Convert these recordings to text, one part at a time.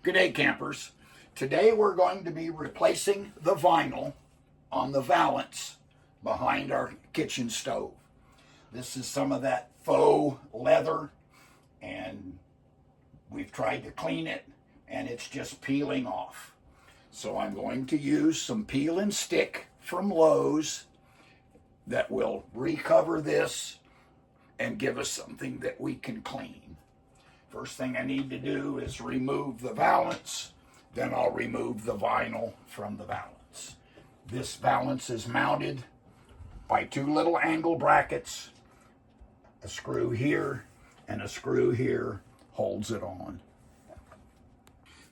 Good day, campers. Today we're going to be replacing the vinyl on the valance behind our kitchen stove. This is some of that faux leather, and we've tried to clean it and it's just peeling off. So I'm going to use some peel and stick from Lowe's that will recover this and give us something that we can clean. First thing I need to do is remove the valance, then I'll remove the vinyl from the valance. This valance is mounted by two little angle brackets. A screw here and a screw here holds it on.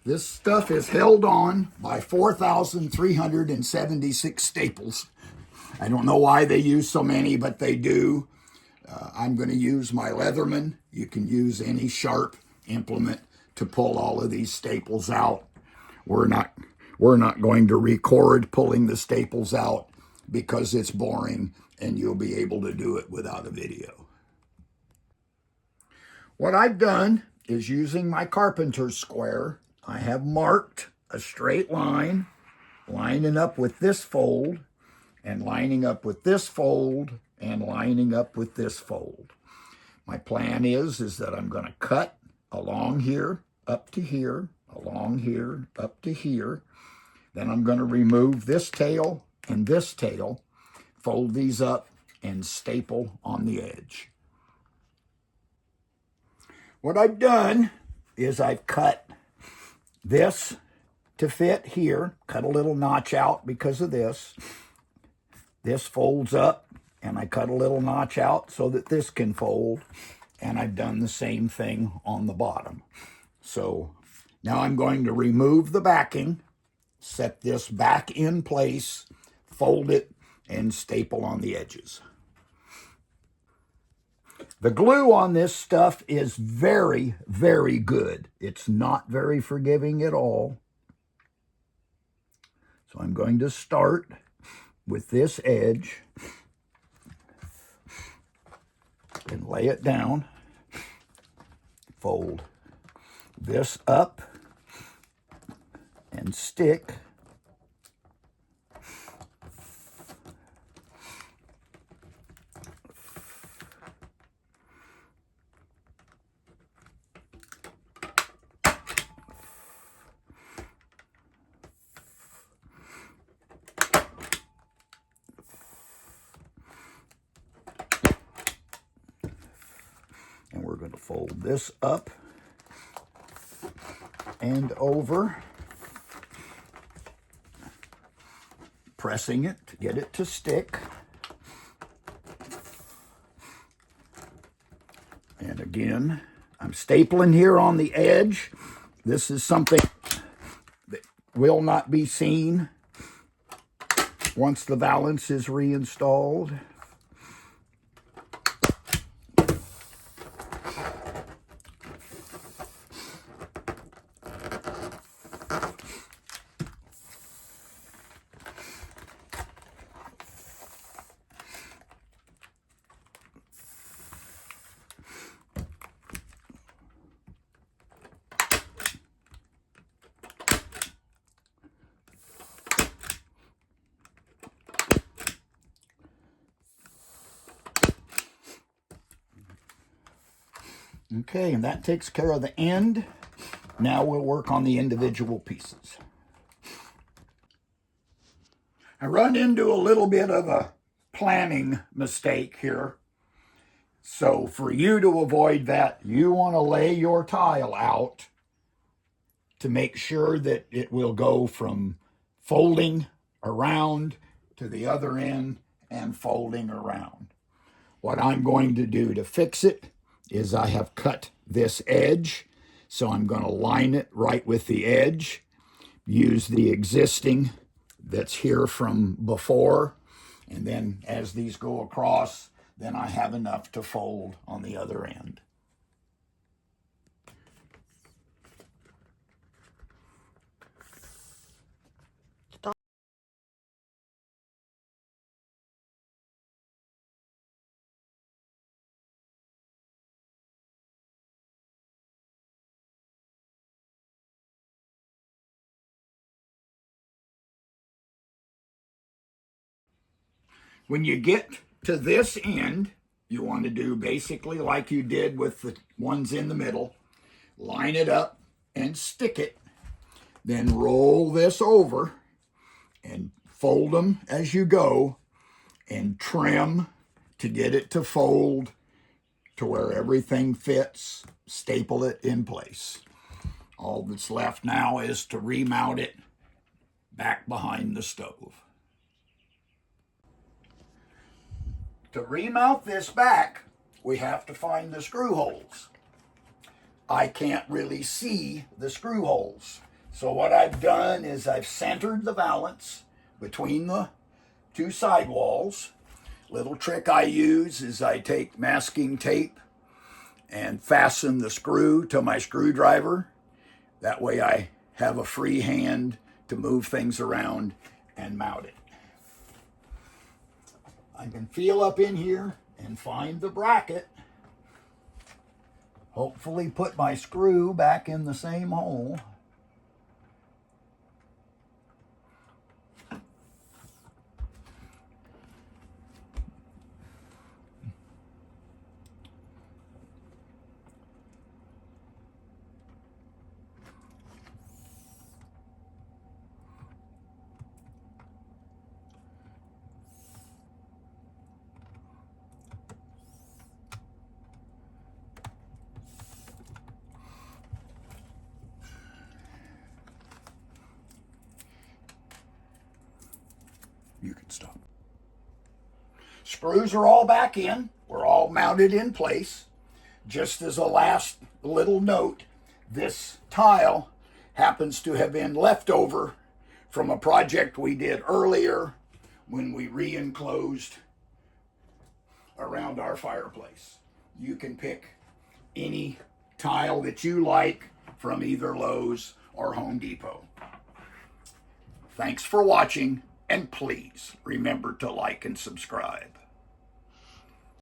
This stuff is held on by 4,376 staples. I don't know why they use so many, but they do. I'm going to use my Leatherman. You can use any sharp implement to pull all of these staples out. We're not going to record pulling the staples out because it's boring and you'll be able to do it without a video. What I've done is, using my carpenter's square, I have marked a straight line, lining up with this fold and lining up with this fold and lining up with this fold. My plan is that I'm going to cut along here, up to here, along here, up to here. Then I'm going to remove this tail and this tail, fold these up, and staple on the edge. What I've done is I've cut this to fit here, cut a little notch out because of this. This folds up, and I cut a little notch out so that this can fold, and I've done the same thing on the bottom. So now I'm going to remove the backing, set this back in place, fold it, and staple on the edges. The glue on this stuff is very, very good. It's not very forgiving at all. So I'm going to start with this edge and lay it down, fold this up and stick, and we're going to fold this up and over, pressing it to get it to stick. And again, I'm stapling here on the edge. This is something that will not be seen once the valance is reinstalled. Okay, and that takes care of the end. Now we'll work on the individual pieces. I run into a little bit of a planning mistake here. So for you to avoid that, you want to lay your tile out to make sure that it will go from folding around to the other end and folding around. What I'm going to do to fix it is I have cut this edge, so I'm going to line it right with the edge, use the existing that's here from before, and then as these go across, then I have enough to fold on the other end. When you get to this end, you want to do basically like you did with the ones in the middle. Line it up and stick it. Then roll this over and fold them as you go and trim to get it to fold to where everything fits. Staple it in place. All that's left now is to remount it back behind the stove. To remount this back, we have to find the screw holes. I can't really see the screw holes. So what I've done is I've centered the valance between the two sidewalls. Little trick I use is I take masking tape and fasten the screw to my screwdriver. That way I have a free hand to move things around and mount it. I can feel up in here and find the bracket. Hopefully put my screw back in the same hole. You can stop. Screws are all back in. We're all mounted in place. Just as a last little note, this tile happens to have been left over from a project we did earlier when we re-enclosed around our fireplace. You can pick any tile that you like from either Lowe's or Home Depot. Thanks for watching. And please remember to like and subscribe.